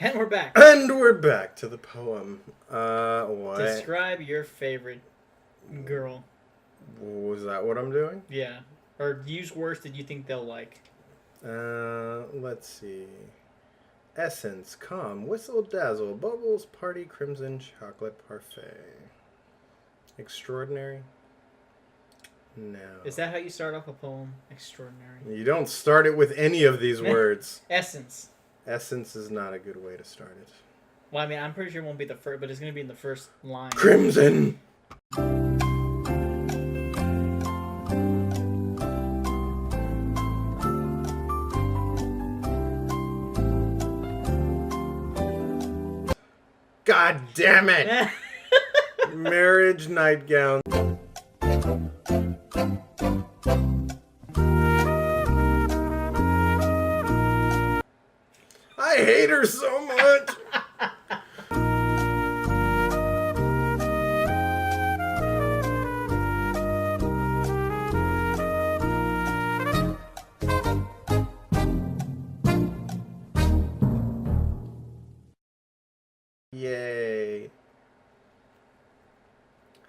And we're back. And we're back to the poem. What? Describe your favorite girl. Was that what I'm doing? Yeah. Or use words that you think they'll like. Let's see. Essence, calm, whistle, dazzle, bubbles, party, crimson, chocolate, parfait. Extraordinary? No. Is that how you start off a poem? Extraordinary. You don't start it with any of these words. Essence. Essence is not a good way to start it. Well, I mean, I'm pretty sure it won't be the first, but it's going to be in the first line. Crimson! God damn it! Marriage nightgown. I hate her so much! Yay.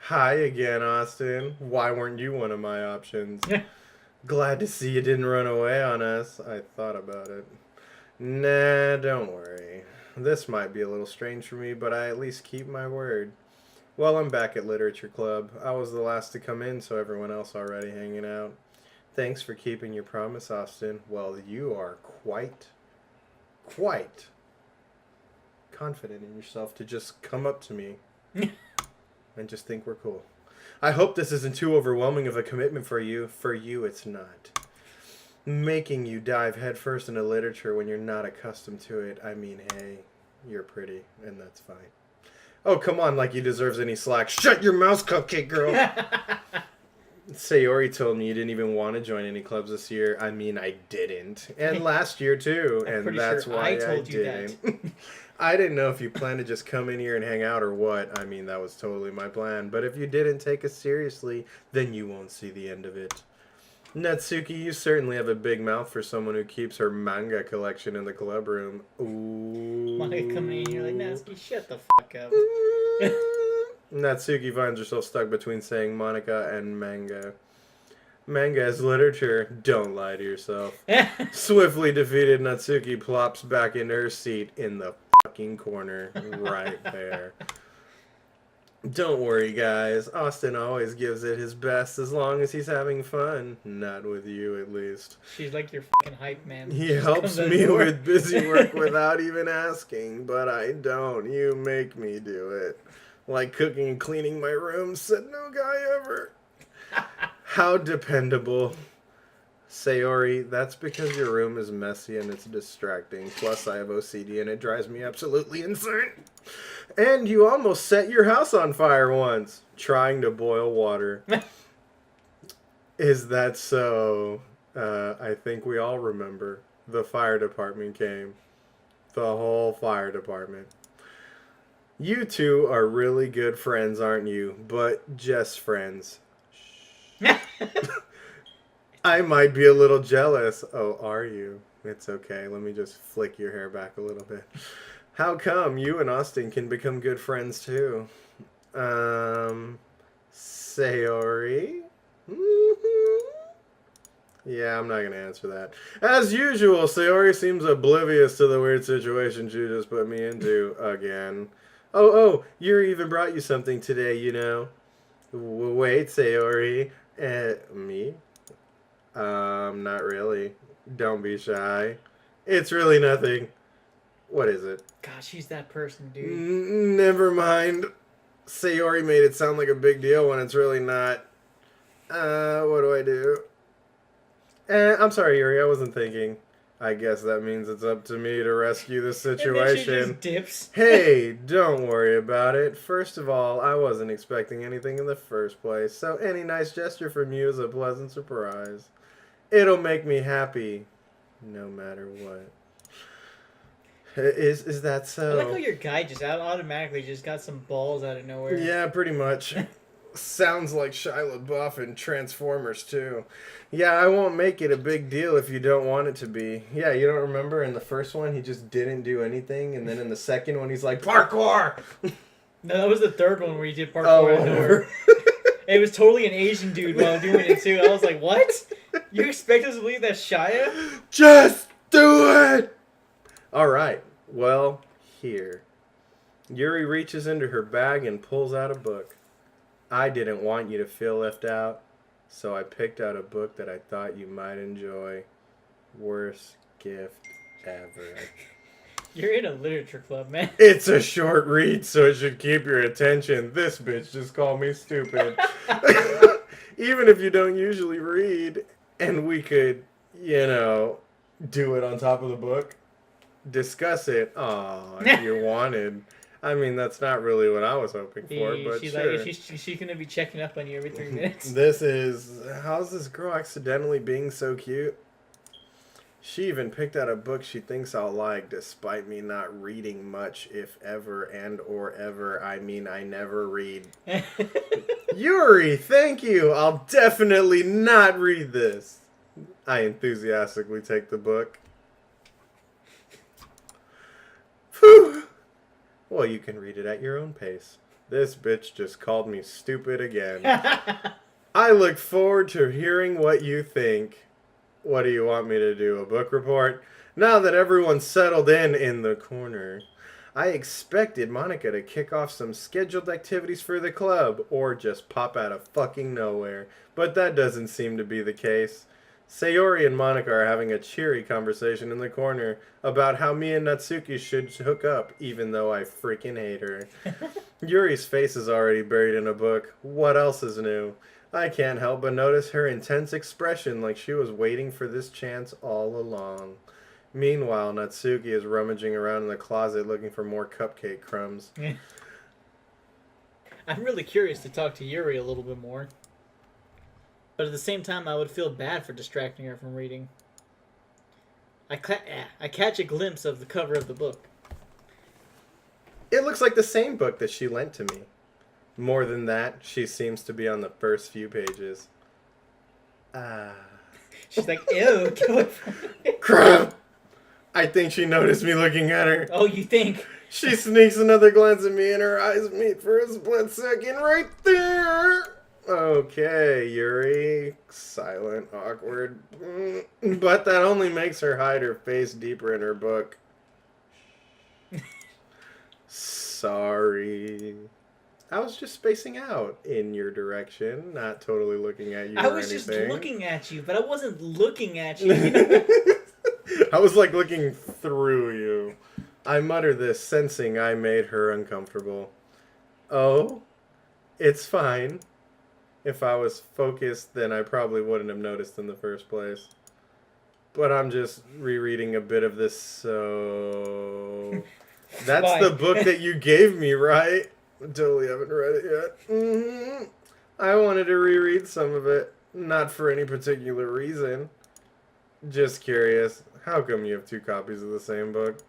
Hi again, Austin. Why weren't you one of my options? Glad to see you didn't run away on us. I thought about it. Nah, don't worry. This might be a little strange for me, but I at least keep my word. Well, I'm back at Literature Club. I was the last to come in, so everyone else already hanging out. Thanks for keeping your promise, Austin. Well, you are quite confident in yourself to just come up to me and just think we're cool. I hope this isn't too overwhelming of a commitment for you. For you, it's not. Making you dive headfirst into literature when you're not accustomed to it. I mean, hey, you're pretty, and that's fine. Oh, come on, like you deserves any slack. Shut your mouth, cupcake girl! Sayori told me you didn't even want to join any clubs this year. I mean, I didn't. And last year, too. And that's why I didn't. I didn't know if you planned to just come in here and hang out or what. I mean, that was totally my plan. But if you didn't take us seriously, then you won't see the end of it. Natsuki, you certainly have a big mouth for someone who keeps her manga collection in the club room. Ooh. Monica coming in, you're like, Natsuki, shut the fuck up. Natsuki finds herself stuck between saying Monica and manga. Manga is literature. Don't lie to yourself. Swiftly defeated, Natsuki plops back into her seat in the fucking corner right there. Don't worry, guys. Austin always gives it his best as long as he's having fun. Not with you, at least. She's like your fucking hype man. He helps me with busy work without even asking, but I don't. You make me do it. Like cooking and cleaning my room, said no guy ever. How dependable. Sayori, that's because your room is messy and it's distracting. Plus, I have OCD and it drives me absolutely insane. And you almost set your house on fire once, trying to boil water. Is that so? I think we all remember. The fire department came. The whole fire department. You two are really good friends, aren't you? But just friends. I might be a little jealous. Oh, are you? It's okay. Let me just flick your hair back a little bit. How come you and Austin can become good friends too? Sayori? Yeah, I'm not going to answer that. As usual, Sayori seems oblivious to the weird situation you just put me into again. Oh, Yuri even brought you something today, you know. Wait, Sayori. Me? Not really. Don't be shy. It's really nothing. What is it? Gosh, she's that person, dude. Never mind. Sayori made it sound like a big deal when it's really not. What do I do? I'm sorry, Yuri. I wasn't thinking. I guess that means it's up to me to rescue the situation. And then she just dips. Hey, don't worry about it. First of all, I wasn't expecting anything in the first place, so any nice gesture from you is a pleasant surprise. It'll make me happy, no matter what. Is that so? I like how your guy just automatically just got some balls out of nowhere. Yeah, pretty much. Sounds like Shia LaBeouf in Transformers too. Yeah, I won't make it a big deal if you don't want it to be. Yeah, you don't remember in the first one he just didn't do anything, and then in the second one he's like, parkour! No, that was the third one where he did parkour Oh, outdoor. whatever. It was totally an Asian dude while doing it too. I was like, what? You expect us to believe that's Shia? Just do it! Alright, well, here. Yuri reaches into her bag and pulls out a book. I didn't want you to feel left out, so I picked out a book that I thought you might enjoy. Worst gift ever. You're in a literature club, man. It's a short read, so it should keep your attention. This bitch just called me stupid. Even if you don't usually read, and we could, do it on top of the book, discuss it. Aw, if you wanted. I mean, that's not really what I was hoping for, but sure. Like, she's gonna be checking up on you every 3 minutes. This is... How's this girl accidentally being so cute? She even picked out a book she thinks I'll like, despite me not reading much, if ever, and or ever. I mean, I never read. Yuri, thank you! I'll definitely not read this. I enthusiastically take the book. Phew! Well, you can read it at your own pace. This bitch just called me stupid again. I look forward to hearing what you think. What do you want me to do, a book report? Now that everyone's settled in the corner, I expected Monica to kick off some scheduled activities for the club, or just pop out of fucking nowhere. But that doesn't seem to be the case. Sayori and Monica are having a cheery conversation in the corner about how me and Natsuki should hook up, even though I freaking hate her. Yuri's face is already buried in a book. What else is new? I can't help but notice her intense expression, like she was waiting for this chance all along. Meanwhile, Natsuki is rummaging around in the closet looking for more cupcake crumbs. I'm really curious to talk to Yuri a little bit more. But at the same time, I would feel bad for distracting her from reading. I catch a glimpse of the cover of the book. It looks like the same book that she lent to me. More than that, she seems to be on the first few pages. She's like, ew, get away from me. Crap! I think she noticed me looking at her. Oh, you think? She sneaks another glance at me and her eyes meet for a split second right there. Okay, Yuri. Silent, awkward. But that only makes her hide her face deeper in her book. Sorry. I was just spacing out in your direction, not totally looking at you or anything. I was just looking at you, but I wasn't looking at you. I was like looking through you. I mutter this, sensing I made her uncomfortable. Oh, it's fine. If I was focused, then I probably wouldn't have noticed in the first place. But I'm just rereading a bit of this, so... That's Why? the book that you gave me, right? I totally haven't read it yet. I wanted to reread some of it. Not for any particular reason. Just curious. How come you have 2 copies of the same book?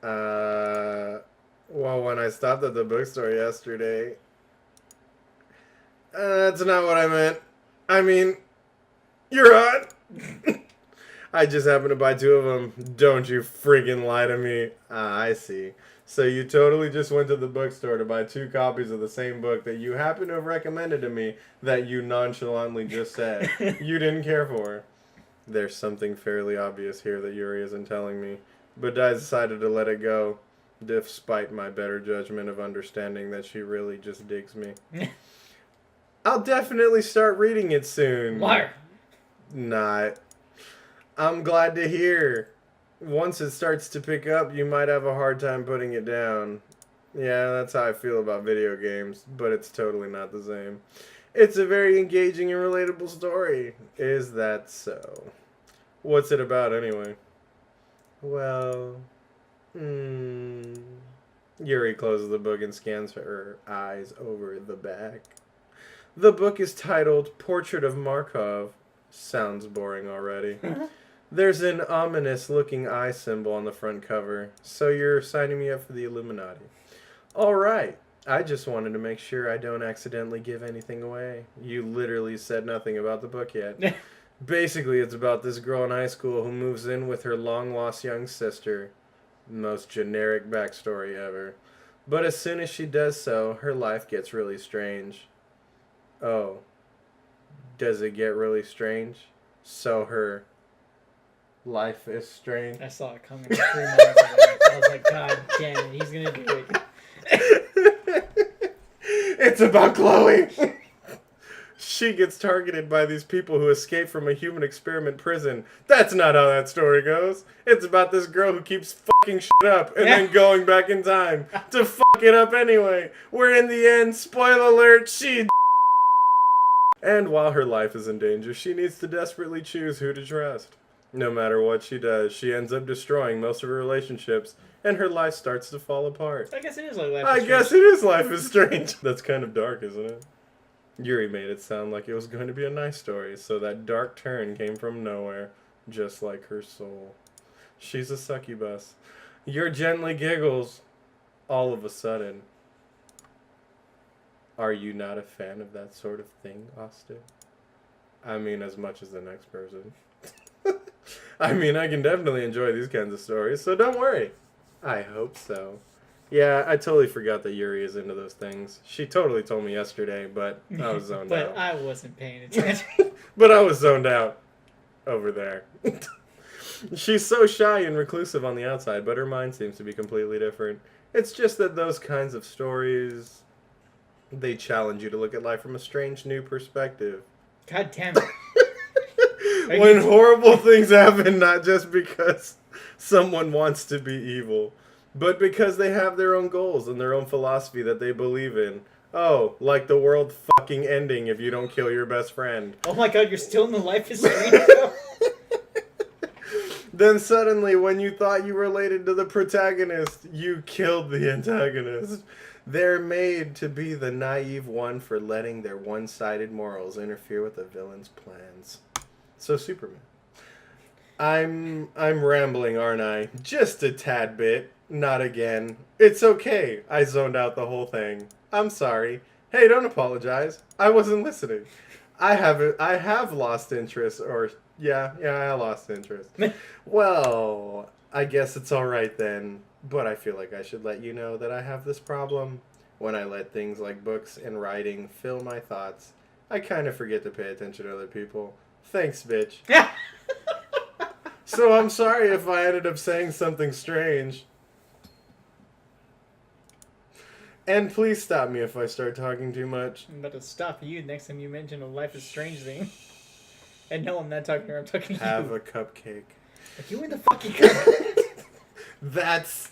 Well, when I stopped at the bookstore yesterday... that's not what I meant. I mean, you're hot. I just happened to buy 2 of them. Don't you freaking lie to me. I see. So you totally just went to the bookstore to buy 2 copies of the same book that you happen to have recommended to me that you nonchalantly just said you didn't care for. There's something fairly obvious here that Yuri isn't telling me, but I decided to let it go, despite my better judgment of understanding that she really just digs me. I'll definitely start reading it soon. Liar. Not. I'm glad to hear. Once it starts to pick up, you might have a hard time putting it down. Yeah, that's how I feel about video games, but it's totally not the same. It's a very engaging and relatable story. Is that so? What's it about anyway? Well, Yuri closes the book and scans her eyes over the back. The book is titled Portrait of Markov. Sounds boring already. There's an ominous-looking eye symbol on the front cover, so you're signing me up for the Illuminati. All right, I just wanted to make sure I don't accidentally give anything away. You literally said nothing about the book yet. Basically, it's about this girl in high school who moves in with her long-lost young sister. Most generic backstory ever. But as soon as she does so, her life gets really strange. Oh, does it get really strange? So her life is strange. I saw it coming 3 miles away. I was like, God damn it, he's gonna do it. It's about Chloe. She gets targeted by these people who escape from a human experiment prison. That's not how that story goes. It's about this girl who keeps fucking shit up and then going back in time to fuck it up anyway. Where in the end, spoiler alert, she and while her life is in danger, she needs to desperately choose who to trust. No matter what she does, she ends up destroying most of her relationships, and her life starts to fall apart. I guess it is like Life is I Strange. guess it is Life is Strange. That's kind of dark, isn't it? Yuri made it sound like it was going to be a nice story, so that dark turn came from nowhere, just like her soul. She's a succubus. Your gently giggles all of a sudden. Are you not a fan of that sort of thing, Austin? I mean, as much as the next person. I mean, I can definitely enjoy these kinds of stories, so don't worry. I hope so. Yeah, I totally forgot that Yuri is into those things. She totally told me yesterday, but I was zoned out. But I wasn't paying attention. But I was zoned out over there. She's so shy and reclusive on the outside, but her mind seems to be completely different. It's just that those kinds of stories, they challenge you to look at life from a strange new perspective. God damn it. When horrible things happen, not just because someone wants to be evil, but because they have their own goals and their own philosophy that they believe in. Oh, like the world fucking ending if you don't kill your best friend. Oh my God, you're still in the Life is Strange show? Then suddenly, when you thought you related to the protagonist, you killed the antagonist. They're made to be the naive one for letting their one-sided morals interfere with the villain's plans. So Superman. I'm rambling, aren't I? Just a tad bit. Not again. It's okay. I zoned out the whole thing. I'm sorry. Hey, don't apologize. I wasn't listening. I have lost interest, or yeah, I lost interest. Well, I guess it's all right then. But I feel like I should let you know that I have this problem. When I let things like books and writing fill my thoughts, I kind of forget to pay attention to other people. Thanks, bitch. So I'm sorry if I ended up saying something strange. And please stop me if I start talking too much. I'm about to stop you next time you mention a Life is Strange thing. And no, I'm not talking to her, I'm talking to Have you. a cupcake. Are you in the fucking cup? That's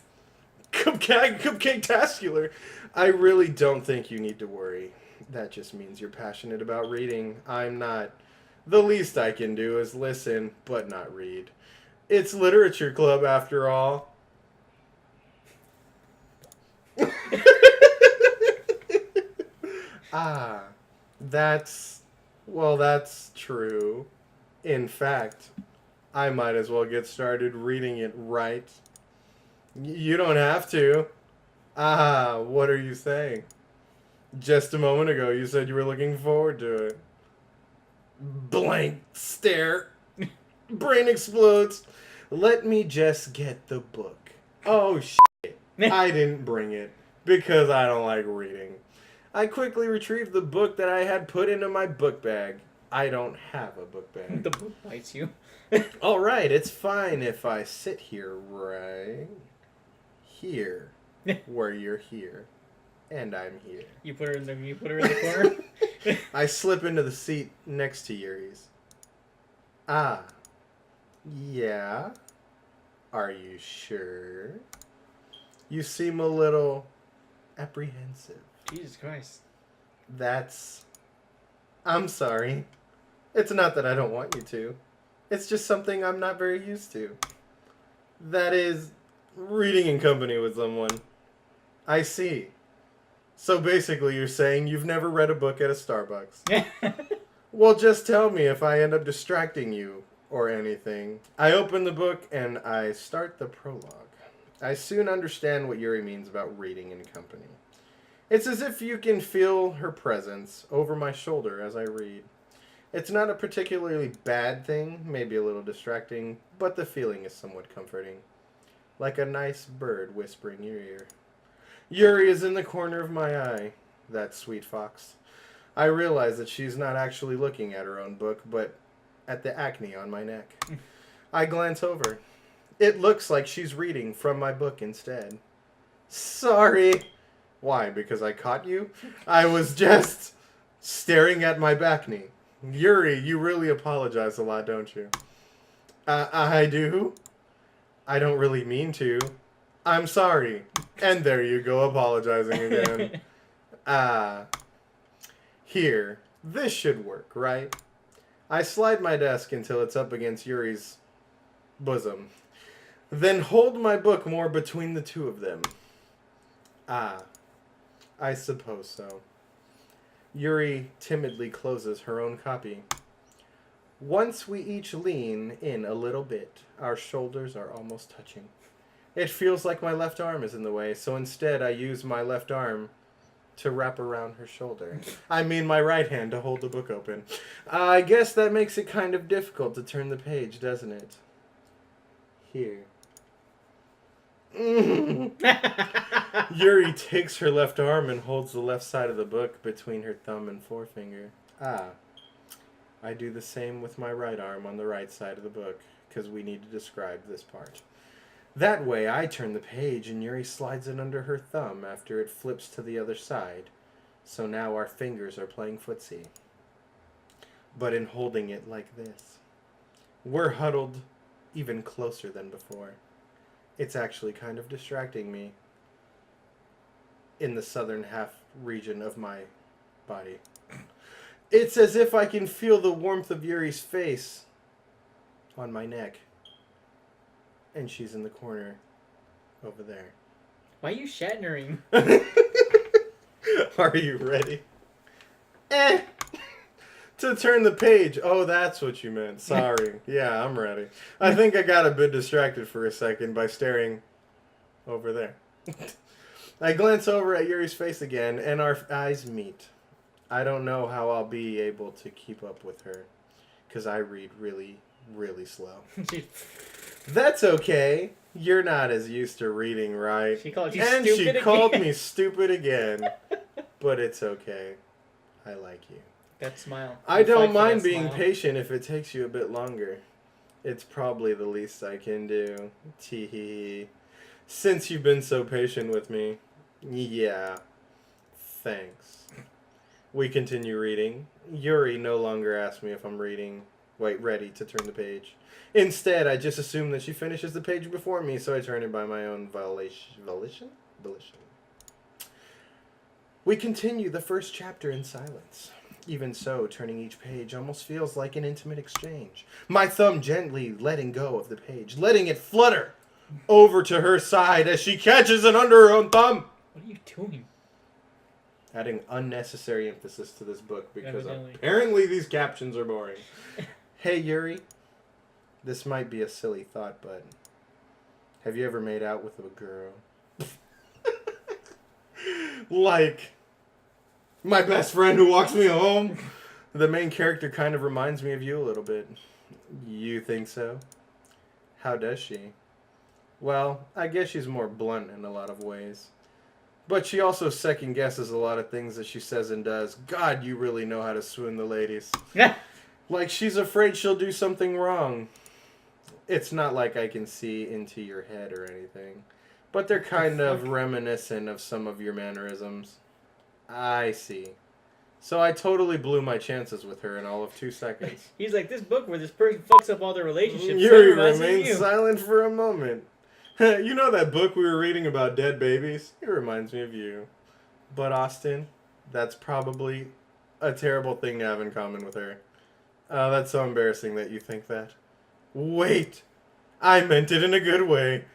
cupcake-tascular. I really don't think you need to worry. That just means you're passionate about reading. I'm not. The least I can do is listen, but not read. It's literature club after all. Ah, that's true. In fact, I might as well get started reading it right. You don't have to. Ah, what are you saying? Just a moment ago, you said you were looking forward to it. Blank stare. Brain explodes. Let me just get the book. Oh, shit. I didn't bring it because I don't like reading. I quickly retrieved the book that I had put into my book bag. I don't have a book bag. The book bites you. All right, it's fine if I sit here right here where you're here. And I'm here. You put her in the corner? I slip into the seat next to Yuri's. Ah. Yeah? Are you sure? You seem a little apprehensive. Jesus Christ. I'm sorry. It's not that I don't want you to. It's just something I'm not very used to. That is, reading in company with someone. I see. So basically you're saying you've never read a book at a Starbucks. Well, just tell me if I end up distracting you or anything. I open the book and I start the prologue. I soon understand what Yuri means about reading in company. It's as if you can feel her presence over my shoulder as I read. It's not a particularly bad thing, maybe a little distracting, but the feeling is somewhat comforting. Like a nice bird whispering your ear. Yuri is in the corner of my eye, that sweet fox. I realize that she's not actually looking at her own book, but at the acne on my neck. I glance over. It looks like she's reading from my book instead. Sorry. Why, because I caught you? I was just staring at my acne. Yuri, you really apologize a lot, don't you? I do? I don't really mean to. I'm sorry. And there you go, apologizing again. Here. This should work, right? I slide my desk until it's up against Yuri's bosom. Then hold my book more between the two of them. I suppose so. Yuri timidly closes her own copy. Once we each lean in a little bit, our shoulders are almost touching. It feels like my left arm is in the way, so instead I use my left arm to wrap around her shoulder. I mean my right hand to hold the book open. I guess that makes it kind of difficult to turn the page, doesn't it? Here. Yuri takes her left arm and holds the left side of the book between her thumb and forefinger. I do the same with my right arm on the right side of the book, because we need to describe this part. That way, I turn the page and Yuri slides it under her thumb after it flips to the other side. So now our fingers are playing footsie. But in holding it like this, we're huddled even closer than before. It's actually kind of distracting me in the southern half region of my body. It's as if I can feel the warmth of Yuri's face on my neck. And she's in the corner over there. Why are you Shatnering? Are you ready? To turn the page. Oh, that's what you meant. Sorry. Yeah, I'm ready. I think I got a bit distracted for a second by staring over there. I glance over at Yuri's face again, and our eyes meet. I don't know how I'll be able to keep up with her, because I read really, really slow. That's okay. You're not as used to reading, right? She called you and stupid she again. called me stupid again. But it's okay. I like you. That smile. I You don't fight for mind that being smile. patient if it takes you a bit longer. It's probably the least I can do. Tee-hee-hee. Since you've been so patient with me. Yeah. Thanks. We continue reading. Yuri no longer asks me if I'm ready to turn the page. Instead, I just assume that she finishes the page before me, so I turn it by my own volition. We continue the first chapter in silence. Even so, turning each page almost feels like an intimate exchange. My thumb gently letting go of the page, letting it flutter over to her side as she catches it under her own thumb. What are you doing? Adding unnecessary emphasis to this book because Evidently. apparently these captions are boring. Hey, Yuri. This might be a silly thought, but have you ever made out with a girl? Like my best friend who walks me home? The main character kind of reminds me of you a little bit. You think so? How does she? Well, I guess she's more blunt in a lot of ways. But she also second guesses a lot of things that she says and does. God, you really know how to swoon the ladies. Like she's afraid she'll do something wrong. It's not like I can see into your head or anything. But they're kind of reminiscent of some of your mannerisms. I see. So I totally blew my chances with her in all of 2 seconds. He's like, this book where this person fucks up all their relationships. Yuri reminds me of remains you. silent for a moment. You know that book we were reading about dead babies? It reminds me of you. But Austin, that's probably a terrible thing to have in common with her. Oh, that's so embarrassing that you think that. Wait! I meant it in a good way.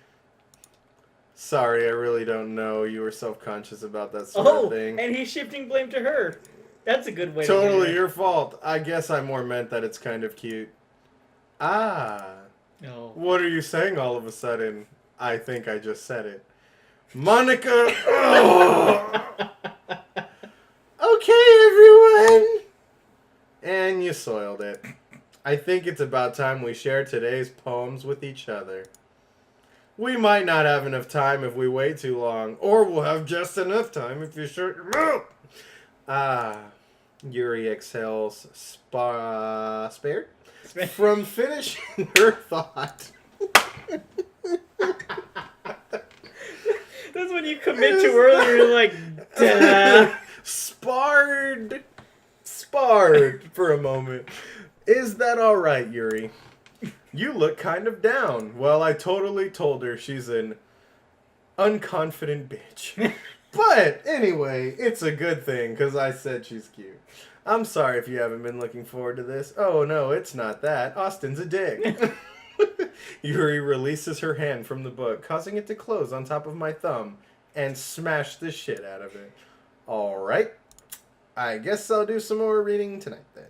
Sorry, I really don't know. You were self-conscious about that sort of thing. And he's shifting blame to her. That's a good way to Totally do it. your fault. I guess I more meant that it's kind of cute. Ah. No. What are you saying all of a sudden? I think I just said it. Monica! Oh! you soiled it. I think it's about time we share today's poems with each other. We might not have enough time if we wait too long, or we'll have just enough time if you shut your mouth. Ah, Yuri exhales, spared from finishing her thought. That's when you commit too early. You're like, duh. Sparred for a moment. Is that all right, Yuri? You look kind of down. Well, I totally told her she's an unconfident bitch. But anyway, it's a good thing because I said she's cute. I'm sorry if you haven't been looking forward to this. Oh no, it's not that. Austin's a dick. Yuri releases her hand from the book, causing it to close on top of my thumb and smash the shit out of it. Alright. I guess I'll do some more reading tonight then.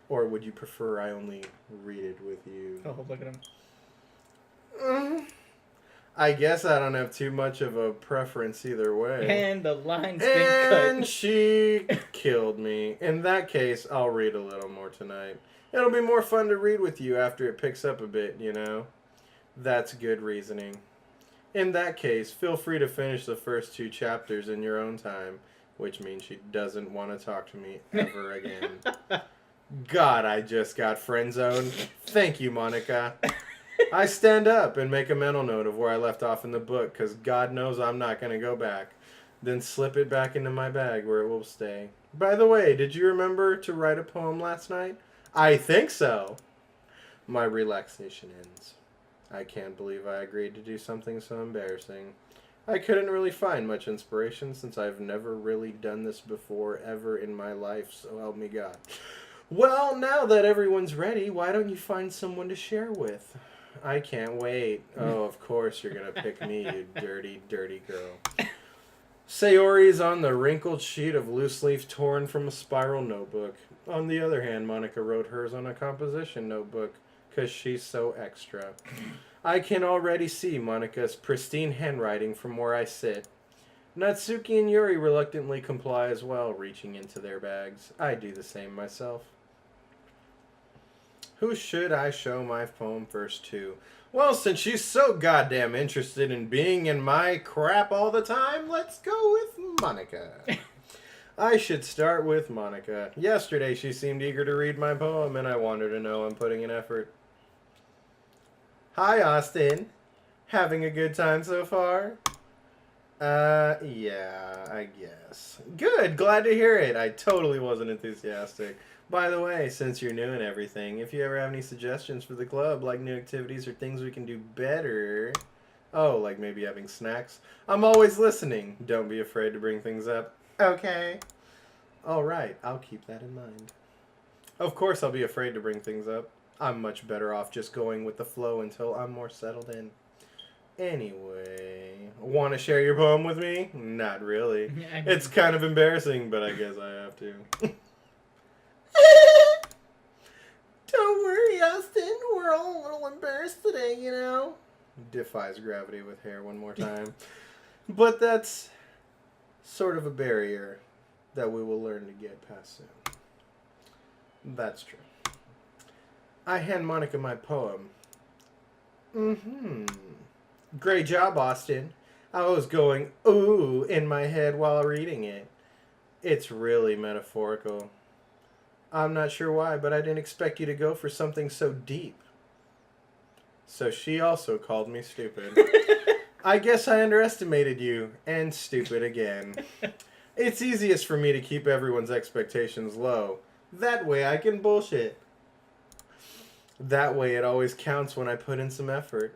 Or would you prefer I only read it with you? Oh, look at him. I guess I don't have too much of a preference either way. And the line's been cut. And she killed me. In that case, I'll read a little more tonight. It'll be more fun to read with you after it picks up a bit, you know? That's good reasoning. In that case, feel free to finish the first 2 chapters in your own time, which means she doesn't want to talk to me ever again. God, I just got friend-zoned. Thank you, Monica. I stand up and make a mental note of where I left off in the book, because God knows I'm not going to go back. Then slip it back into my bag where it will stay. By the way, did you remember to write a poem last night? I think so. My relaxation ends. I can't believe I agreed to do something so embarrassing. I couldn't really find much inspiration since I've never really done this before ever in my life, so help me God. Well, now that everyone's ready, why don't you find someone to share with? I can't wait. Oh, of course you're going to pick me, you dirty, dirty girl. Sayori's on the wrinkled sheet of loose leaf torn from a spiral notebook. On the other hand, Monica wrote hers on a composition notebook, because she's so extra. I can already see Monica's pristine handwriting from where I sit. Natsuki and Yuri reluctantly comply as well, reaching into their bags. I do the same myself. Who should I show my poem first to? Well, since she's so goddamn interested in being in my crap all the time, let's go with Monica. I should start with Monica. Yesterday she seemed eager to read my poem, and I want her to know I'm putting in effort. Hi, Austin. Having a good time so far? Yeah, I guess. Good, glad to hear it. I totally wasn't enthusiastic. By the way, since you're new and everything, if you ever have any suggestions for the club, like new activities or things we can do better... Oh, like maybe having snacks? I'm always listening. Don't be afraid to bring things up. Okay. Alright, I'll keep that in mind. Of course I'll be afraid to bring things up. I'm much better off just going with the flow until I'm more settled in. Anyway, want to share your poem with me? Not really. It's kind of embarrassing, but I guess I have to. Don't worry, Austin. We're all a little embarrassed today, you know? Defies gravity with hair one more time. But that's sort of a barrier that we will learn to get past soon. That's true. I hand Monica my poem. Great job, Austin. I was going, ooh, in my head while reading it. It's really metaphorical. I'm not sure why, but I didn't expect you to go for something so deep. So she also called me stupid. I guess I underestimated you, and stupid again. It's easiest for me to keep everyone's expectations low. That way I can bullshit. That way it always counts when I put in some effort.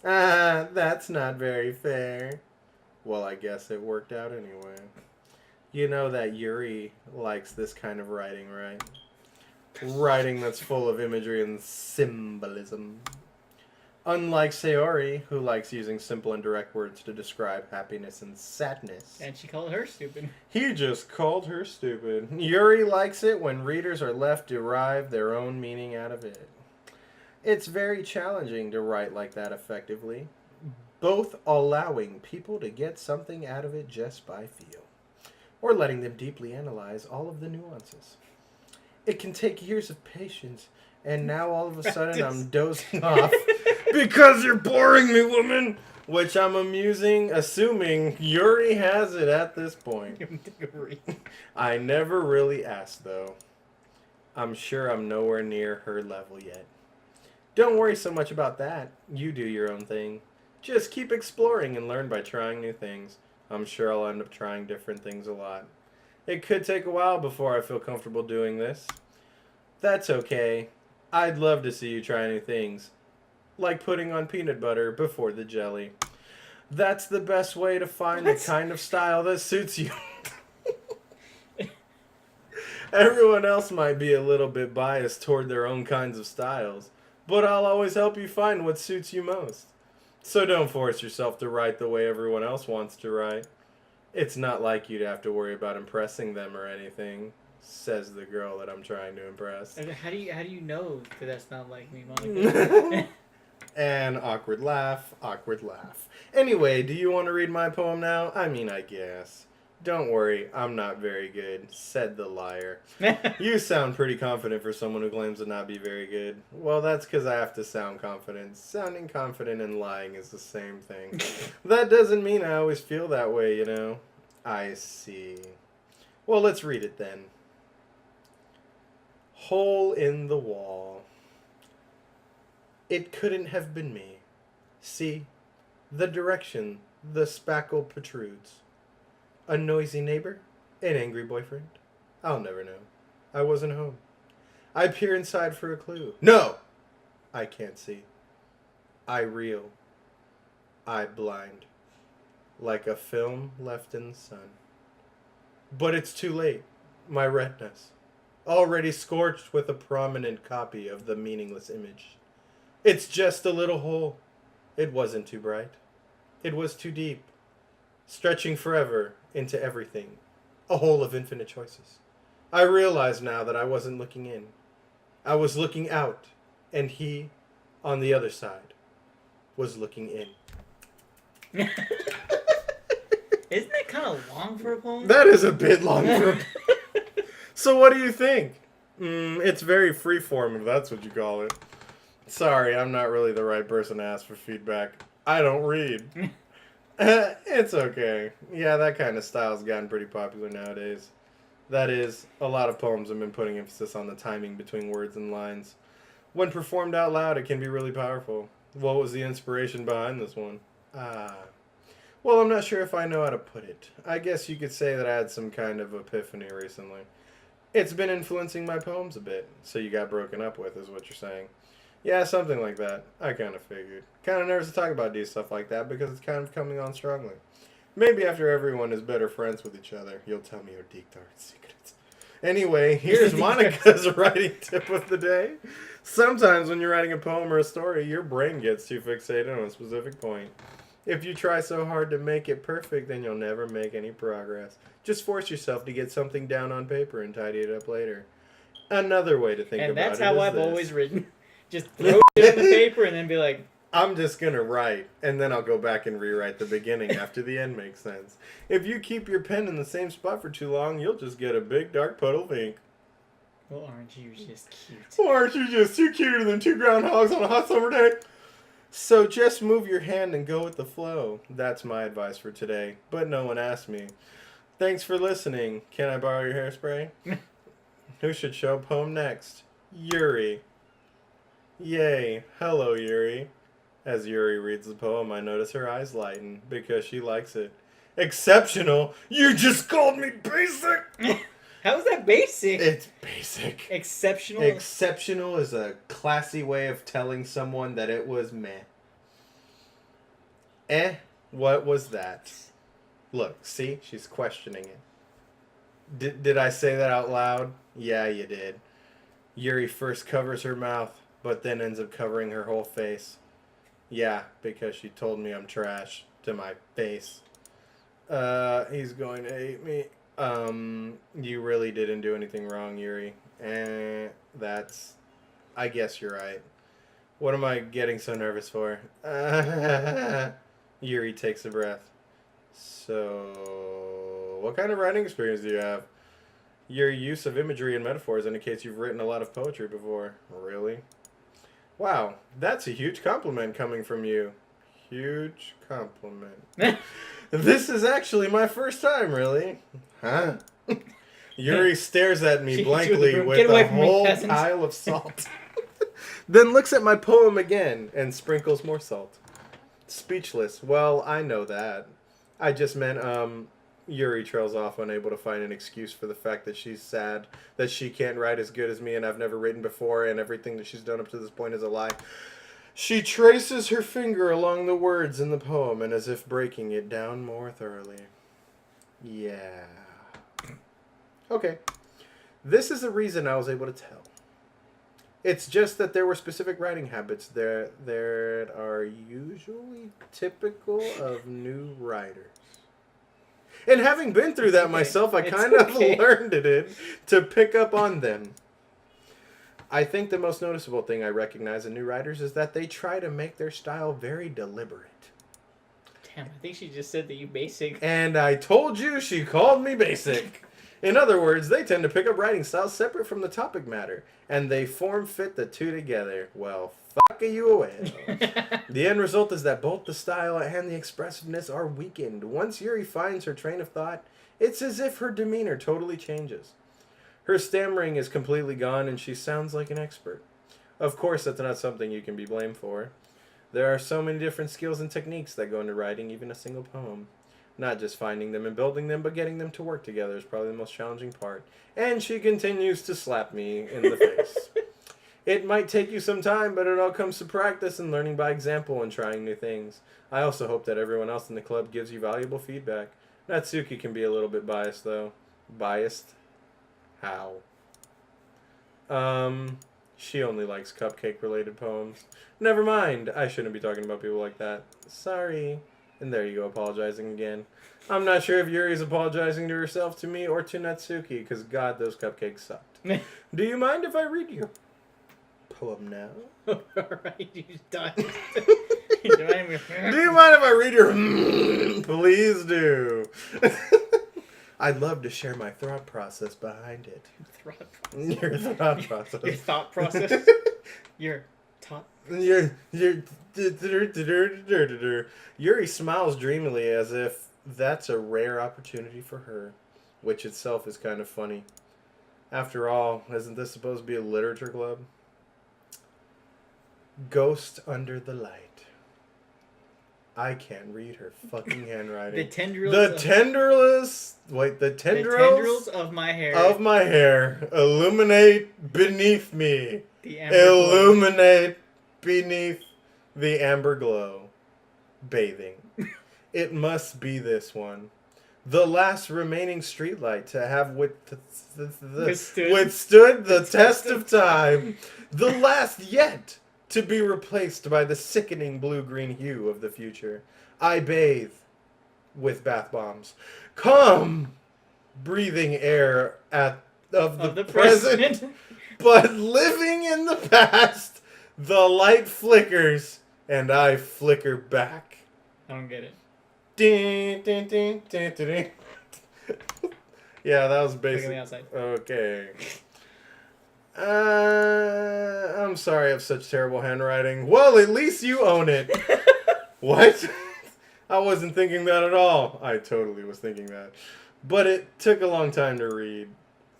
Ah, that's not very fair. Well, I guess it worked out anyway. You know that Yuri likes this kind of writing, right? Writing that's full of imagery and symbolism. Unlike Sayori, who likes using simple and direct words to describe happiness and sadness. And she called her stupid. He just called her stupid. Yuri likes it when readers are left to derive their own meaning out of it. It's very challenging to write like that effectively, both allowing people to get something out of it just by feel, or letting them deeply analyze all of the nuances. It can take years of patience. And now all of a sudden I'm dozing off. Because you're boring me, woman! Which I'm assuming Yuri has it at this point. I never really asked, though. I'm sure I'm nowhere near her level yet. Don't worry so much about that. You do your own thing. Just keep exploring and learn by trying new things. I'm sure I'll end up trying different things a lot. It could take a while before I feel comfortable doing this. That's okay. I'd love to see you try new things. Like putting on peanut butter before the jelly. That's the best way to find the kind of style that suits you. Everyone else might be a little bit biased toward their own kinds of styles, but I'll always help you find what suits you most. So don't force yourself to write the way everyone else wants to write. It's not like you'd have to worry about impressing them or anything, says the girl that I'm trying to impress. How do you know that that's not like me, Monica? And awkward laugh, awkward laugh. Anyway, do you want to read my poem now? I mean, I guess. Don't worry, I'm not very good, said the liar. You sound pretty confident for someone who claims to not be very good. Well, that's because I have to sound confident. Sounding confident and lying is the same thing. That doesn't mean I always feel that way, you know. I see. Well, let's read it then. Hole in the wall. It couldn't have been me. See, the direction the spackle protrudes. A noisy neighbor? An angry boyfriend? I'll never know. I wasn't home. I peer inside for a clue. No! I can't see. I reel. I blind. Like a film left in the sun. But it's too late. My retinas. Already scorched with a prominent copy of the meaningless image. It's just a little hole. It wasn't too bright. It was too deep. Stretching forever into everything. A hole of infinite choices. I realize now that I wasn't looking in. I was looking out, and he, on the other side, was looking in. Isn't that kind of long for a poem? That is a bit long for a poem. So what do you think? It's very freeform, if that's what you call it. Sorry, I'm not really the right person to ask for feedback. I don't read. It's okay. Yeah, that kind of style's gotten pretty popular nowadays. That is, a lot of poems have been putting emphasis on the timing between words and lines. When performed out loud, it can be really powerful. What was the inspiration behind this one? Well, I'm not sure if I know how to put it. I guess you could say that I had some kind of epiphany recently. It's been influencing my poems a bit, so you got broken up with, is what you're saying. Yeah, something like that. I kind of figured. Kind of nervous to talk about these stuff like that because it's kind of coming on strongly. Maybe after everyone is better friends with each other, you'll tell me your deep dark secrets. Anyway, here's Monica's writing tip of the day. Sometimes when you're writing a poem or a story, your brain gets too fixated on a specific point. If you try so hard to make it perfect, then you'll never make any progress. Just force yourself to get something down on paper and tidy it up later. Another way to think about it is And that's how I've always written. Just throw it on the paper and then be like, I'm just going to write, and then I'll go back and rewrite the beginning after the end makes sense. If you keep your pen in the same spot for too long, you'll just get a big dark puddle of ink. well, aren't you just cute? Or aren't you just too cuter than two groundhogs on a hot summer day? So just move your hand and go with the flow. That's my advice for today, but no one asked me. Thanks for listening. Can I borrow your hairspray? Who should show a poem next? Yuri. Yay. Hello, Yuri. As Yuri reads the poem, I notice her eyes lighten because she likes it. Exceptional? You just called me basic? How is that basic? It's basic. Exceptional? Exceptional is a classy way of telling someone that it was meh. What was that? Look, see? She's questioning it. Did I say that out loud? Yeah, you did. Yuri first covers her mouth, but then ends up covering her whole face. Yeah, because she told me I'm trash to my face. He's going to hate me. You really didn't do anything wrong, Yuri. That's... I guess you're right. What am I getting so nervous for? Yuri takes a breath. So, what kind of writing experience do you have? Your use of imagery and metaphors indicates you've written a lot of poetry before. Really? Wow, that's a huge compliment coming from you. Huge compliment. This is actually my first time, really. Huh? Yuri stares at me blankly with a whole pile of salt. Then looks at my poem again and sprinkles more salt. Speechless. Well, I know that. I just meant, Yuri trails off, unable to find an excuse for the fact that she's sad, that she can't write as good as me and I've never written before, and everything that she's done up to this point is a lie. She traces her finger along the words in the poem, and as if breaking it down more thoroughly. Yeah. Okay. This is the reason I was able to tell. It's just that there were specific writing habits there that are usually typical of new writers. And having been through that myself, I kind of learned it to pick up on them. I think the most noticeable thing I recognize in new writers is that they try to make their style very deliberate. Damn, I think she just said that you basic. And I told you she called me basic. In other words, they tend to pick up writing styles separate from the topic matter, and they form-fit the two together. Well, fuck you away. The end result is that both the style and the expressiveness are weakened. Once Yuri finds her train of thought, it's as if her demeanor totally changes. Her stammering is completely gone, and she sounds like an expert. Of course, that's not something you can be blamed for. There are so many different skills and techniques that go into writing even a single poem. Not just finding them and building them, but getting them to work together is probably the most challenging part. And she continues to slap me in the face. It might take you some time, but it all comes to practice and learning by example and trying new things. I also hope that everyone else in the club gives you valuable feedback. Natsuki can be a little bit biased, though. Biased? How? She only likes cupcake-related poems. Never mind. I shouldn't be talking about people like that. Sorry. And there you go, apologizing again. I'm not sure if Yuri's apologizing to herself, to me, or to Natsuki, because God, those cupcakes sucked. Do you mind if I read your poem now? Alright, you done. Do you mind if I read your... Please do. I'd love to share my thought process behind it. Your thought process. Your thought process? Your thought. Yuri smiles dreamily as if that's a rare opportunity for her, which itself is kind of funny. After all, isn't this supposed to be a literature club? Ghost under the light. I can't read her fucking handwriting. The tendrils of my hair. Of my hair. Illuminate beneath me. Illuminate beneath the amber glow. Bathing. It must be this one. The last remaining streetlight to have withstood the test of time. The last yet to be replaced by the sickening blue-green hue of the future. I bathe with bath bombs. Come, breathing air of the present, but living in the past. The light flickers, and I flicker back. I don't get it. Ding, ding, ding, ding, ding, ding. Yeah, that was basic. The outside. Okay. I'm sorry I have such terrible handwriting. Well, at least you own it. What? I wasn't thinking that at all. I totally was thinking that. But it took a long time to read.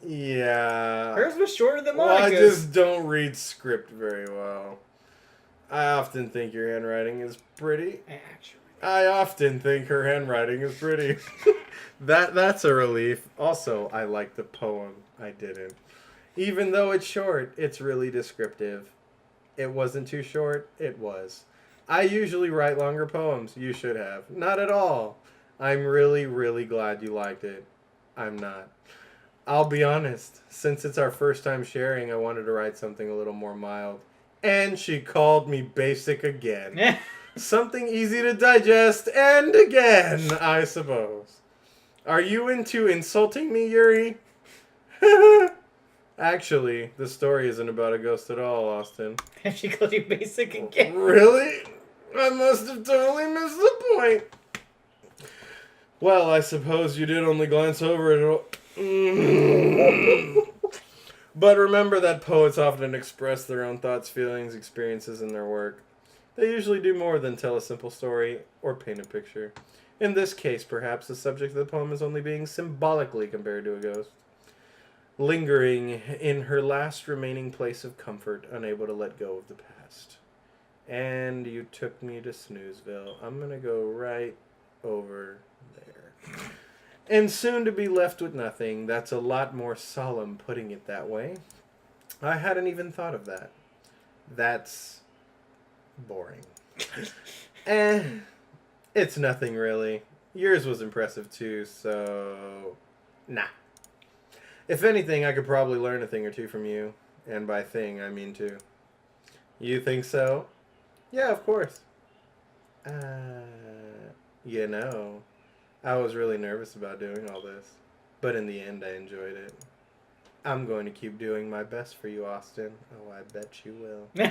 Yeah. Hers was shorter than mine. Well, I just don't read script very well. I often think your handwriting is pretty. I often think her handwriting is pretty. That's a relief. Also, I like the poem. I didn't. Even though it's short, it's really descriptive. It wasn't too short. It was. I usually write longer poems. You should have. Not at all. I'm really, really glad you liked it. I'm not. I'll be honest. Since it's our first time sharing, I wanted to write something a little more mild. And she called me basic again. Something easy to digest, and again, I suppose. Are you into insulting me, Yuri? Actually, the story isn't about a ghost at all, Austin. She called you basic again. Really? I must have totally missed the point. Well, I suppose you did only glance over it. But remember that poets often express their own thoughts, feelings, experiences in their work. They usually do more than tell a simple story or paint a picture. In this case, perhaps, the subject of the poem is only being symbolically compared to a ghost, lingering in her last remaining place of comfort, unable to let go of the past. And you took me to Snoozeville. I'm going to go right over there. And soon to be left with nothing. That's a lot more solemn putting it that way. I hadn't even thought of that. That's boring. It's nothing really. Yours was impressive too, so nah. If anything, I could probably learn a thing or two from you. And by thing, I mean two. You think so? Yeah, of course. You know, I was really nervous about doing all this. But in the end, I enjoyed it. I'm going to keep doing my best for you, Austin. Oh, I bet you will.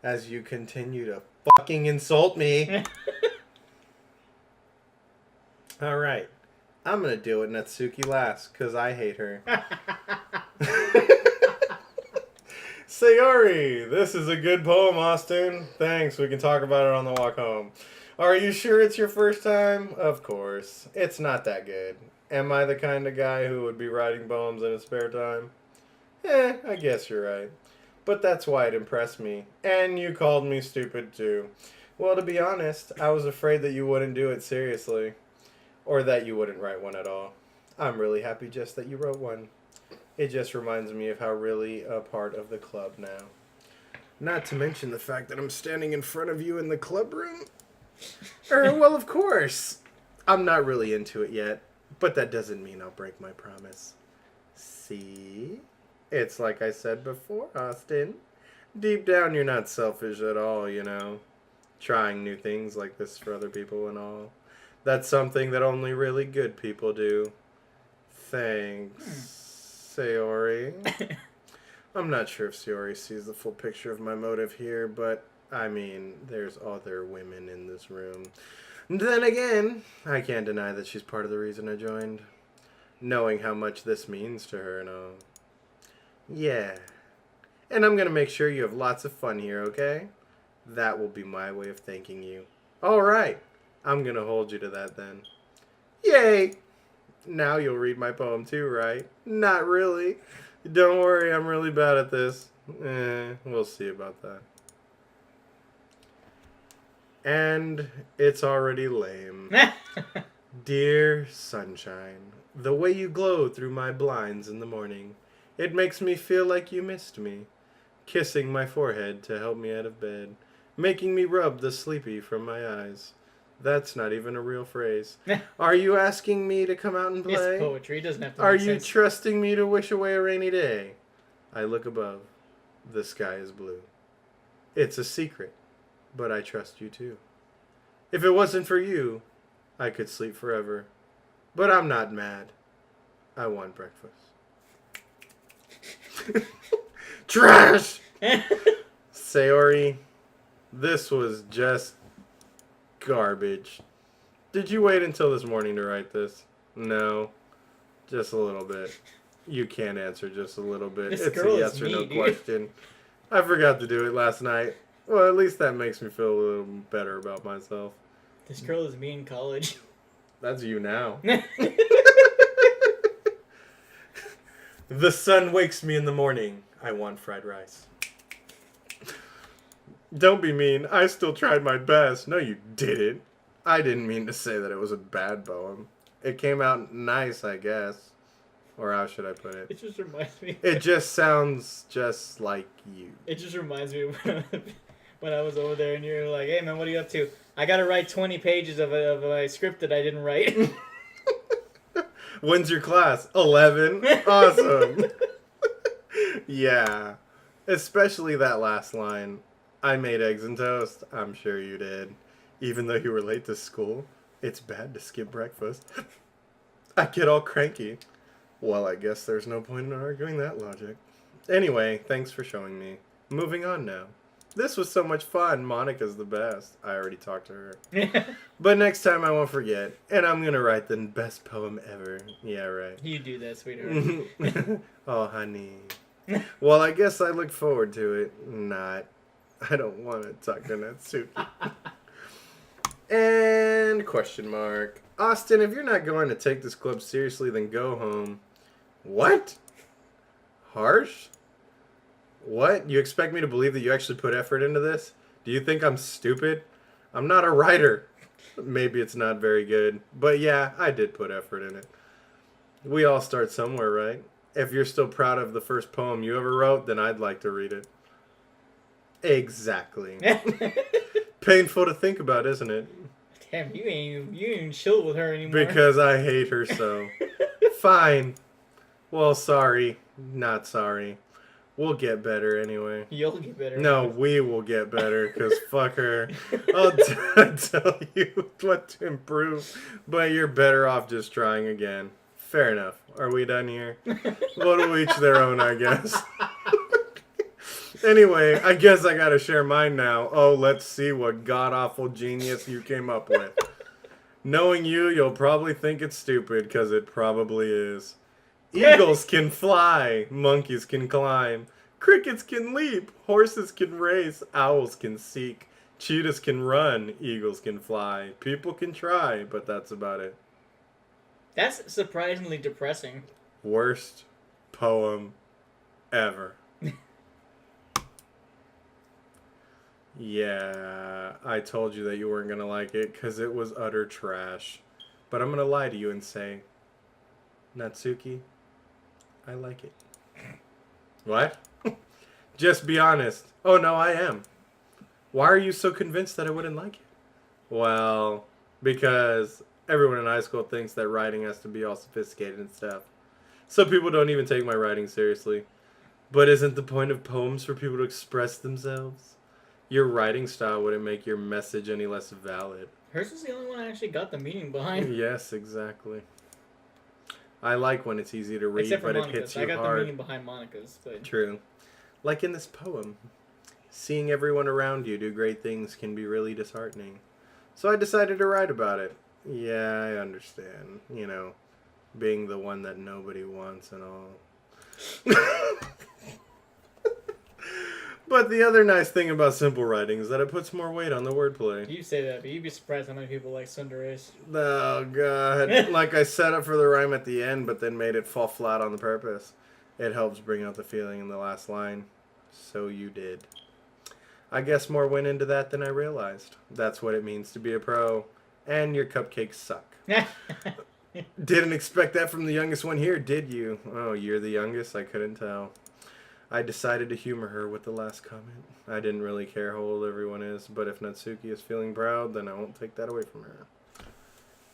As you continue to fucking insult me. Alright. I'm going to do it Natsuki last, because I hate her. Sayori, this is a good poem, Austin. Thanks, we can talk about it on the walk home. Are you sure it's your first time? Of course. It's not that good. Am I the kind of guy who would be writing poems in his spare time? I guess you're right. But that's why it impressed me. And you called me stupid too. Well, to be honest, I was afraid that you wouldn't do it seriously. Or that you wouldn't write one at all. I'm really happy just that you wrote one. It just reminds me of how really a part of the club now. Not to mention the fact that I'm standing in front of you in the club room. Well, of course. I'm not really into it yet, but that doesn't mean I'll break my promise. See? It's like I said before, Austin. Deep down, you're not selfish at all, you know. Trying new things like this for other people and all. That's something that only really good people do. Thanks, Sayori. I'm not sure if Sayori sees the full picture of my motive here, but, I mean, there's other women in this room. Then again, I can't deny that she's part of the reason I joined. Knowing how much this means to her and all. Yeah. And I'm gonna make sure you have lots of fun here, okay? That will be my way of thanking you. Alright. I'm gonna hold you to that then. Yay! Now you'll read my poem too, right? Not really. Don't worry, I'm really bad at this. We'll see about that. And it's already lame. Dear sunshine, the way you glow through my blinds in the morning, it makes me feel like you missed me. Kissing my forehead to help me out of bed, making me rub the sleepy from my eyes. That's not even a real phrase. Are you asking me to come out and play? It's poetry. It doesn't have to Are make you sense. trusting me to wish away a rainy day? I look above. The sky is blue. It's a secret, but I trust you too. If it wasn't for you, I could sleep forever. But I'm not mad. I want breakfast. Trash! Sayori, this was just garbage. Did you wait until this morning to write this? No. Just a little bit. You can't answer just a little bit. This It's girl a yes is or no me, dude. question. I forgot to do it last night. Well, at least that makes me feel a little better about myself. This girl is me in college. That's you now. The sun wakes me in the morning. I want fried rice. Don't be mean. I still tried my best. No, you didn't. I didn't mean to say that it was a bad poem. It came out nice, I guess. Or how should I put it? It just reminds me. It just sounds just like you. It just reminds me of when I was over there and you're like, "Hey man, what are you up to?" I gotta write 20 pages of a script that I didn't write. When's your class? 11. Awesome. Yeah. Especially that last line. I made eggs and toast. I'm sure you did. Even though you were late to school, it's bad to skip breakfast. I get all cranky. Well, I guess there's no point in arguing that logic. Anyway, thanks for showing me. Moving on now. This was so much fun. Monica's the best. I already talked to her. But next time I won't forget. And I'm going to write the best poem ever. Yeah, right. You do that, sweetheart. Oh, honey. Well, I guess I look forward to it. Not. I don't want to talk to Natsuki. And question mark. Austin, if you're not going to take this club seriously, then go home. What? Harsh? What? You expect me to believe that you actually put effort into this? Do you think I'm stupid? I'm not a writer. Maybe it's not very good. But yeah, I did put effort in it. We all start somewhere, right? If you're still proud of the first poem you ever wrote, then I'd like to read it. Exactly. Painful to think about, isn't it? Damn, you ain't even chill with her anymore. Because I hate her so. Fine. Well, sorry. Not sorry. We'll get better anyway. You'll get better. No, we will get better, because fuck her. I'll tell you what to improve, but you're better off just trying again. Fair enough. Are we done here? Well, to each their own, I guess. Anyway, I guess I gotta share mine now. Oh, let's see what god-awful genius you came up with. Knowing you, you'll probably think it's stupid, because it probably is. Eagles can fly, monkeys can climb, crickets can leap, horses can race, owls can seek, cheetahs can run, eagles can fly, people can try, but that's about it. That's surprisingly depressing. Worst poem ever. Yeah, I told you that you weren't going to like it because it was utter trash. But I'm going to lie to you and say, Natsuki, I like it. What? Just be honest. Oh, no, I am. Why are you so convinced that I wouldn't like it? Well, because everyone in high school thinks that writing has to be all sophisticated and stuff. So people don't even take my writing seriously. But isn't the point of poems for people to express themselves? Your writing style wouldn't make your message any less valid. Hers is the only one I actually got the meaning behind. Yes, exactly. I like when it's easy to read, Except for but Monica's. it hits you I got hard. the meaning behind Monica's. But... True. Like in this poem. Seeing everyone around you do great things can be really disheartening. So I decided to write about it. Yeah, I understand. You know, being the one that nobody wants and all. But the other nice thing about simple writing is that it puts more weight on the wordplay. You say that, but you'd be surprised how many people like Sundays. Oh, God. Like I set up for the rhyme at the end, but then made it fall flat on the purpose. It helps bring out the feeling in the last line. So you did. I guess more went into that than I realized. That's what it means to be a pro. And your cupcakes suck. Didn't expect that from the youngest one here, did you? Oh, you're the youngest? I couldn't tell. I decided to humor her with the last comment. I didn't really care how old everyone is, but if Natsuki is feeling proud, then I won't take that away from her.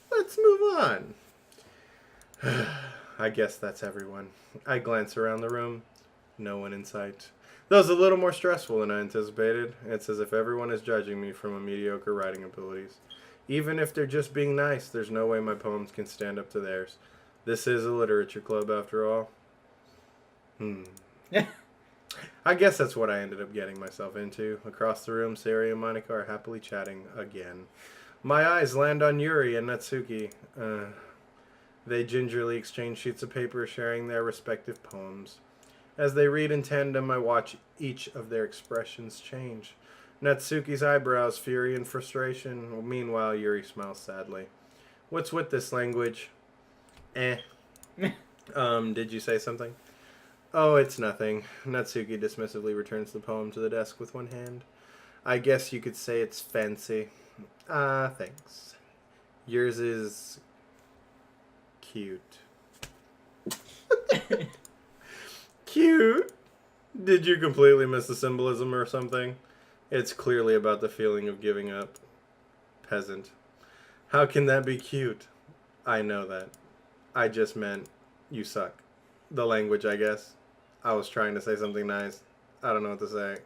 Let's move on. I guess that's everyone. I glance around the room. No one in sight. That was a little more stressful than I anticipated. It's as if everyone is judging me from my mediocre writing abilities. Even if they're just being nice, there's no way my poems can stand up to theirs. This is a literature club, after all. I guess that's what I ended up getting myself into. Across the room, Sari and Monica are happily chatting again. My eyes land on Yuri and Natsuki. They gingerly exchange sheets of paper, sharing their respective poems. As they read in tandem, I watch each of their expressions change. Natsuki's eyebrows, fury and frustration. Meanwhile, Yuri smiles sadly. What's with this language? Did you say something? Oh, it's nothing. Natsuki dismissively returns the poem to the desk with one hand. I guess you could say it's fancy. Thanks. Yours is... cute. Cute? Did you completely miss the symbolism or something? It's clearly about the feeling of giving up. Peasant. How can that be cute? I know that. I just meant you suck. The language, I guess. I was trying to say something nice. I don't know what to say.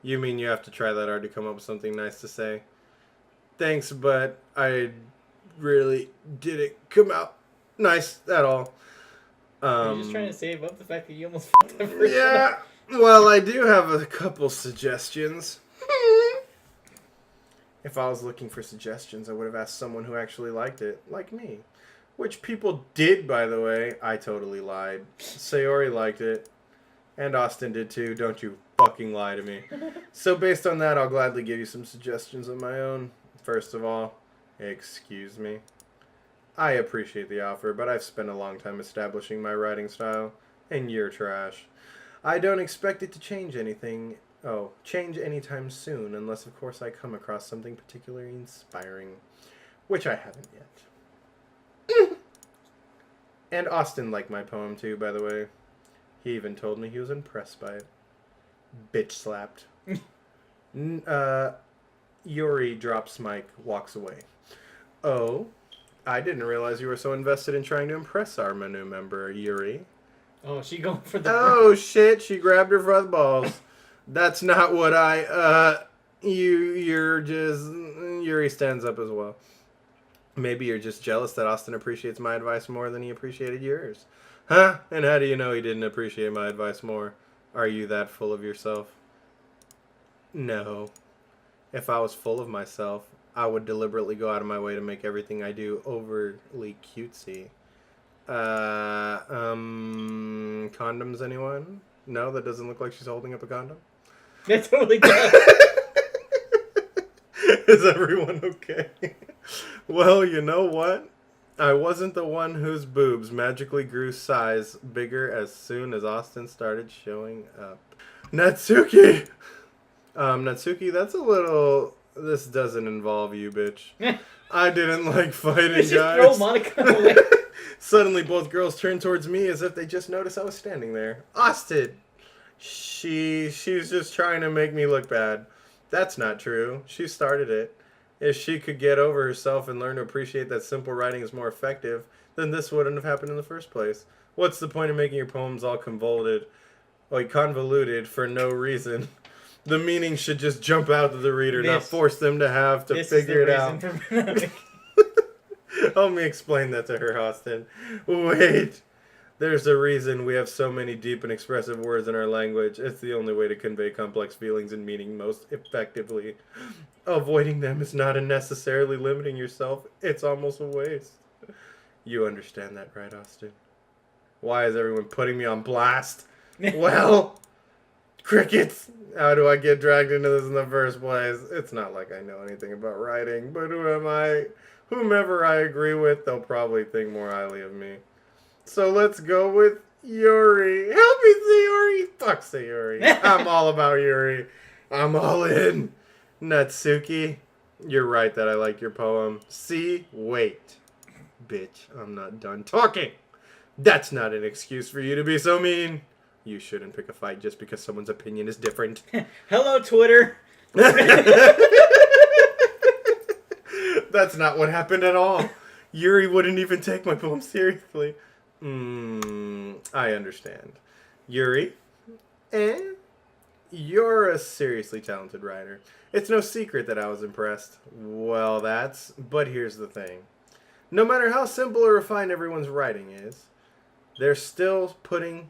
You mean you have to try that hard to come up with something nice to say? Thanks, but I really didn't come out nice at all. Are you just trying to save up the fact that you almost fucked up? Yeah, Well, I do have a couple suggestions. If I was looking for suggestions, I would have asked someone who actually liked it, like me. Which people did, by the way. I totally lied. Sayori liked it. And Austin did too. Don't you fucking lie to me. So based on that, I'll gladly give you some suggestions of my own. First of all, excuse me. I appreciate the offer, but I've spent a long time establishing my writing style, and you're trash. I don't expect it to change anytime soon, unless of course I come across something particularly inspiring, which I haven't yet. And Austin liked my poem too, by the way. He even told me he was impressed by it. Bitch slapped. Yuri drops mic, walks away. Oh, I didn't realize you were so invested in trying to impress our new member, Yuri. Oh, she going for the... Oh, shit, she grabbed her front balls. That's not what Yuri stands up as well. Maybe you're just jealous that Austin appreciates my advice more than he appreciated yours. Huh? And how do you know he didn't appreciate my advice more? Are you that full of yourself? No. If I was full of myself, I would deliberately go out of my way to make everything I do overly cutesy. Condoms, anyone? No, that doesn't look like she's holding up a condom? That totally does. Is everyone okay? Well, you know what? I wasn't the one whose boobs magically grew size bigger as soon as Austin started showing up. Natsuki! Natsuki, that's a little... This doesn't involve you, bitch. I didn't like fighting, guys. Throw Monica away. Suddenly, both girls turned towards me as if they just noticed I was standing there. Austin! She's just trying to make me look bad. That's not true. She started it. If she could get over herself and learn to appreciate that simple writing is more effective, then this wouldn't have happened in the first place. What's the point of making your poems all convoluted for no reason? The meaning should just jump out to the reader, not force them to have to figure it out. Help me explain that to her, Austin. Wait. There's a reason we have so many deep and expressive words in our language. It's the only way to convey complex feelings and meaning most effectively. Avoiding them is not necessarily limiting yourself. It's almost a waste. You understand that, right, Austin? Why is everyone putting me on blast? Well, crickets. How do I get dragged into this in the first place? It's not like I know anything about writing, but who am I? Whomever I agree with, they'll probably think more highly of me. So let's go with Yuri. Help me, Sayori. Fuck Sayori. I'm all about Yuri. I'm all in. Natsuki, you're right that I like your poem. See? Wait. Bitch, I'm not done talking. That's not an excuse for you to be so mean. You shouldn't pick a fight just because someone's opinion is different. Hello, Twitter. That's not what happened at all. Yuri wouldn't even take my poem seriously. I understand. Yuri, you're a seriously talented writer. It's no secret that I was impressed. Well, but here's the thing. No matter how simple or refined everyone's writing is, they are still putting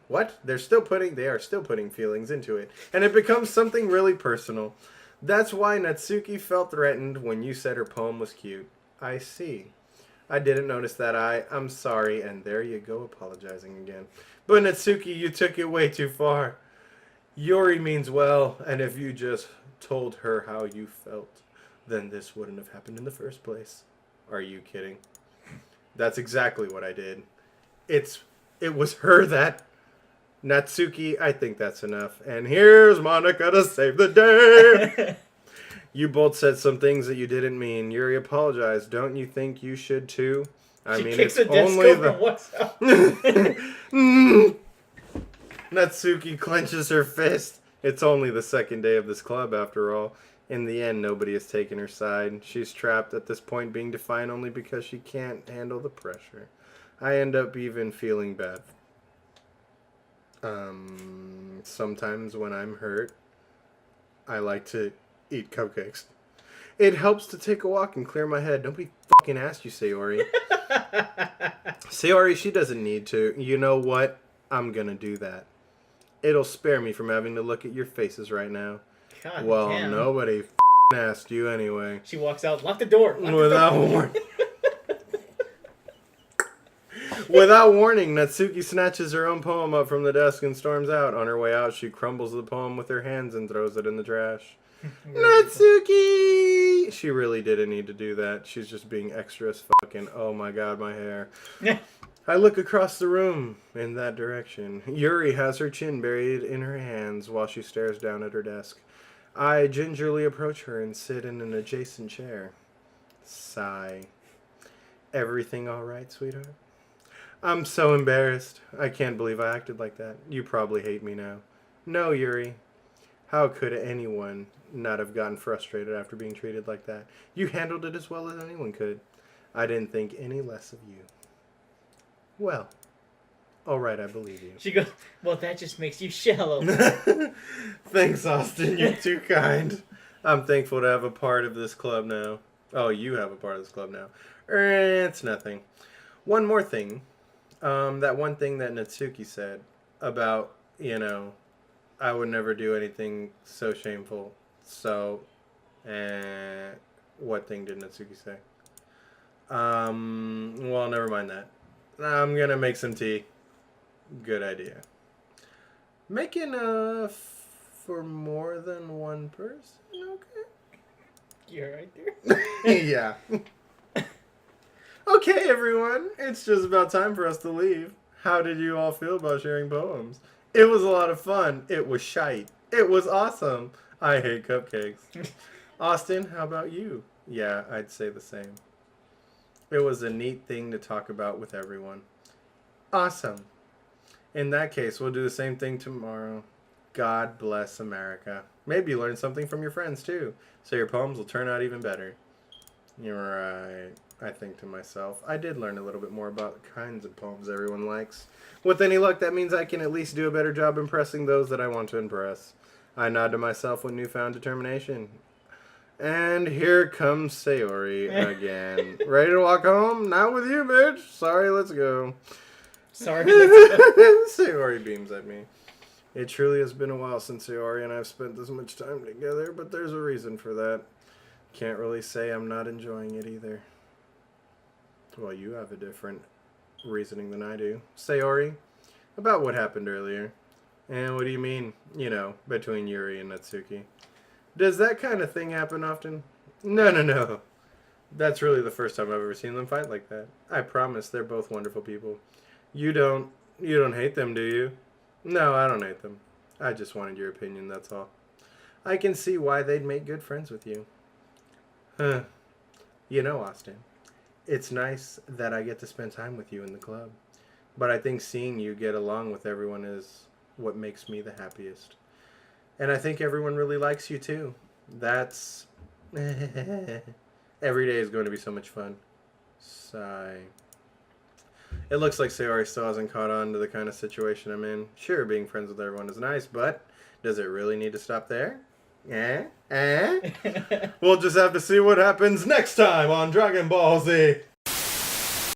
feelings into it. And it becomes something really personal. That's why Natsuki felt threatened when you said her poem was cute. I see. I didn't notice that. I'm sorry, and there you go, apologizing again. But Natsuki, you took it way too far. Yuri means well, and if you just told her how you felt, then this wouldn't have happened in the first place. Are you kidding? That's exactly what I did. It was her that... Natsuki, I think that's enough. And here's Monica to save the day! You both said some things that you didn't mean. Yuri apologized. Don't you think you should too? I mean, it's only the... Natsuki clenches her fist. It's only the second day of this club, after all. In the end, nobody has taken her side. She's trapped at this point, being defiant only because she can't handle the pressure. I end up even feeling bad. Sometimes when I'm hurt, I like to eat cupcakes. It helps to take a walk and clear my head. Nobody fucking asked you, Sayori. Sayori, she doesn't need to. You know what? I'm gonna do that. It'll spare me from having to look at your faces right now. God Well, damn. nobody asked you anyway. She walks out. Lock the door. Lock the Without door. warning. Without warning, Natsuki snatches her own poem up from the desk and storms out. On her way out, she crumbles the poem with her hands and throws it in the trash. Natsuki! She really didn't need to do that. She's just being extra as fucking, oh my god, my hair. I look across the room in that direction. Yuri has her chin buried in her hands while she stares down at her desk. I gingerly approach her and sit in an adjacent chair. Sigh. Everything all right, sweetheart? I'm so embarrassed. I can't believe I acted like that. You probably hate me now. No, Yuri. How could anyone not have gotten frustrated after being treated like that? You handled it as well as anyone could. I didn't think any less of you. Well, all right, I believe you. She goes, well, that just makes you shallow. Thanks, Austin. You're too kind. I'm thankful to have a part of this club now. Oh, you have a part of this club now. It's nothing. One more thing. That one thing that Natsuki said about, I would never do anything so shameful. So, what thing did Natsuki say? Well, never mind that. I'm gonna make some tea. Good idea. Make enough for more than one person, okay? You're right there. Yeah. Okay, everyone. It's just about time for us to leave. How did you all feel about sharing poems? It was a lot of fun. It was shite. It was awesome. I hate cupcakes. Austin, how about you? Yeah, I'd say the same. It was a neat thing to talk about with everyone. Awesome. In that case, we'll do the same thing tomorrow. God bless America. Maybe you learn something from your friends, too, so your poems will turn out even better. You're right, I think to myself. I did learn a little bit more about the kinds of poems everyone likes. With any luck, that means I can at least do a better job impressing those that I want to impress. I nod to myself with newfound determination. And here comes Sayori again. Ready to walk home? Not with you, bitch. Sorry, let's go. Sorry, let's go. Sayori beams at me. It truly has been a while since Sayori and I have spent this much time together, but there's a reason for that. Can't really say I'm not enjoying it either. Well, you have a different reasoning than I do. Sayori, about what happened earlier. And what do you mean, between Yuri and Natsuki? Does that kind of thing happen often? No. That's really the first time I've ever seen them fight like that. I promise they're both wonderful people. You don't hate them, do you? No, I don't hate them. I just wanted your opinion, that's all. I can see why they'd make good friends with you. Huh. Austin, it's nice that I get to spend time with you in the club. But I think seeing you get along with everyone is what makes me the happiest. And I think everyone really likes you too. That's... Every day is going to be so much fun. Sigh. It looks like Sayori still hasn't caught on to the kind of situation I'm in. Sure, being friends with everyone is nice, but does it really need to stop there? We'll just have to see what happens next time on Dragon Ball Z.